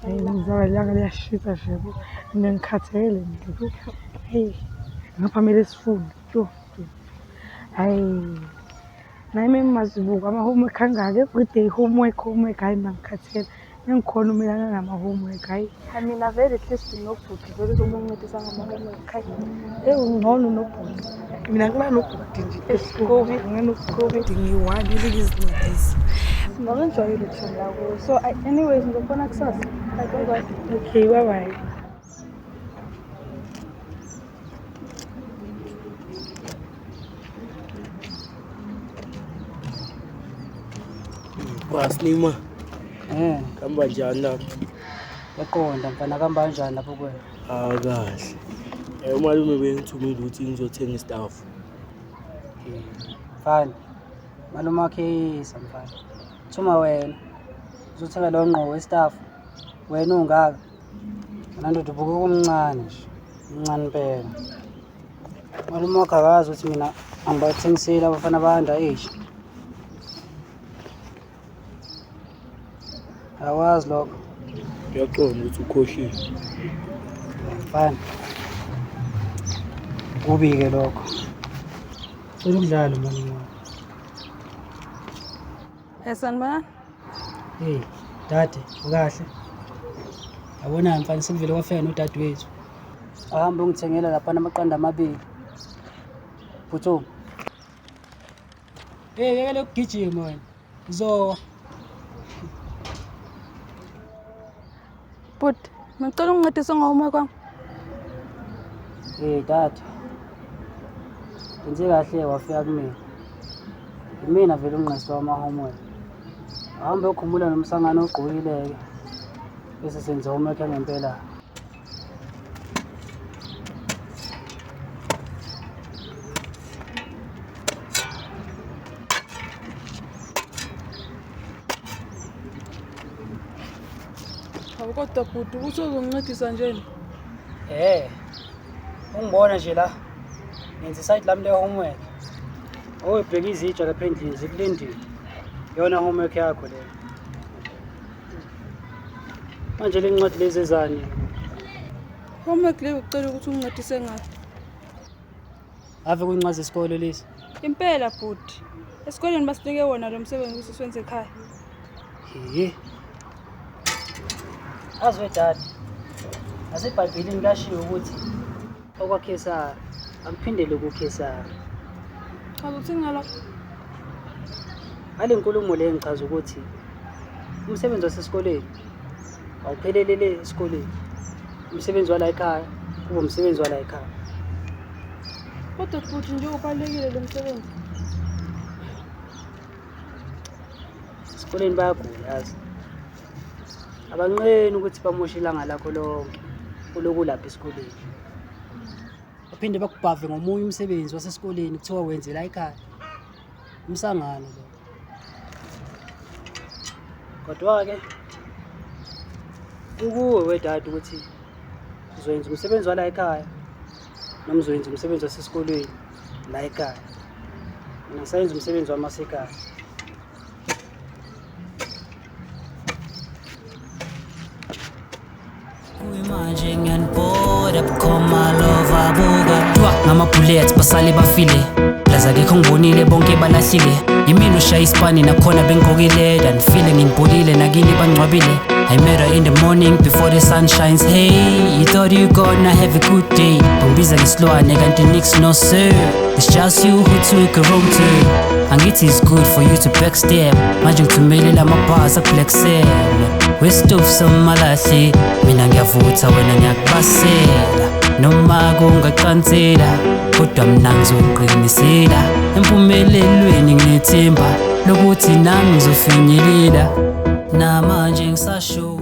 Hayi ngizaba ilanga liyashisa shebo. Ngikhathele nje. Hey. Ngaphamela isifundo. Hayi. Nami mazibuka ama-homework angaka everyday homework hayi mangikhathele. Ngikhona umelana nama-homework hayi. Mina vele at least nginobhuti vele uzomungincedisa ngama-homework hayi. Ungcono nobhuti. Mina ngibanobhuti nje esikoleni. Nginobhuti ngiyi-one izincedisa. Ngakujwayele thina lakho. So anyways ngizobona kusasa. Bye. Okay, bye. Wasinima. Kamba njani lapho? Yaqonda mfana kamba kanjani lapho kuwena? Kahle. Umalume bengithumile ukuthi ngizothenga istaff. Mfana. Malume wakhe mfana. Thuma wena. Uzothenga lo ngqo westaff. Wena ungaka. Nandoda ubuka kumncane nje. Umncane impela. Malume wakhe akazi ukuthi mina angibathengiseli abafana abanda age. Awazi lokho. Ngiyaqonda ukuthi ukhohlile. Mfana. Kubike lokho. Cela ukudlala malume. Sanibona? Hey, dade, ukahle? Yabona mfana sekuvele kwafika nodadewethu. Ahamba ungithengela lapha namaqanda amabili. Phuthu. Hey, yeke lokugijima wena. Uzowa. But ngicela ungincedise ngo-homework kwami. Hey, dade. Kenze kahle wafika kumina. Yimina vele ungqeswa ama-homework. Ahamba ukhumbula nomsangano ogqokile-ke. Bese senze homework ngempela. Kodwa bhuti uzongincedisa nje. Ungibona nje la. Ngenza iside lami le-homework. Bheka izitsha lapha endlini zikulindile. Yona homework yakho le. Manje le ncwadi lezi ezani? Homework le ucela ukuthi ungincedise ngayo. Ave kuyincwadi zesikole lezi. Impela bhuti. Esikoleni basinike wona lo msebenzi ukuthi siwenze ekhaya. Azwe dad. NaseBhayibhelini kashiwo ukuthi okwaKhesari akuphindele kuKhesari. Chaza uthini ngalokho? Ngale nkulumo le ngichaza ukuthi umsebenzi wasesikoleni awuphelelele esikoleni. Umsebenzi wala ekhaya kuba umsebenzi wala ekhaya. Kodwa bhuti nje ubalekile lo msebenzi. Esikoleni bayagula yazi. Abanqeni ukuthi bamoshe ilanga lakho lonke uloku lapha esikoleni. Baphinde bakubhave ngomunye umsebenzi wasesikoleni kuthiwa wenzela ekhaya. Umsangano lo. Kodwa ke ukuwe wedade ukuthi uzoyenza umsebenzi wala ekhaya noma uzoyenza umsebenzi wasesikoleni la ekhaya. Mina ngisayenza umsebenzi wamasekhaya. Manje ngiyanibhoda bukhoma lova buka dwa ngama-bullets basale bafile laza kekho ngibonile bonke balahlile yimina ushaya ispani nakhona bengigqokile danifile nginibholile nakini bangcwabile I met her in the morning before the sun shines. Hey, you thought you gonna have a good day. Bangibiza ngesilwane kanti nix no sir. It's just you who took a wrong turn. Angithi it's good for you to backstab. Manje ngithumele lamabhasi aku-Black Sam. Westove somalahle mina ngiyavutha wena ngiyakubasela noma kungacansela kodwa mina ngizoqinisela empumelelweni nginethemba lokuthi nami ngizofinyelela namanje ngisasho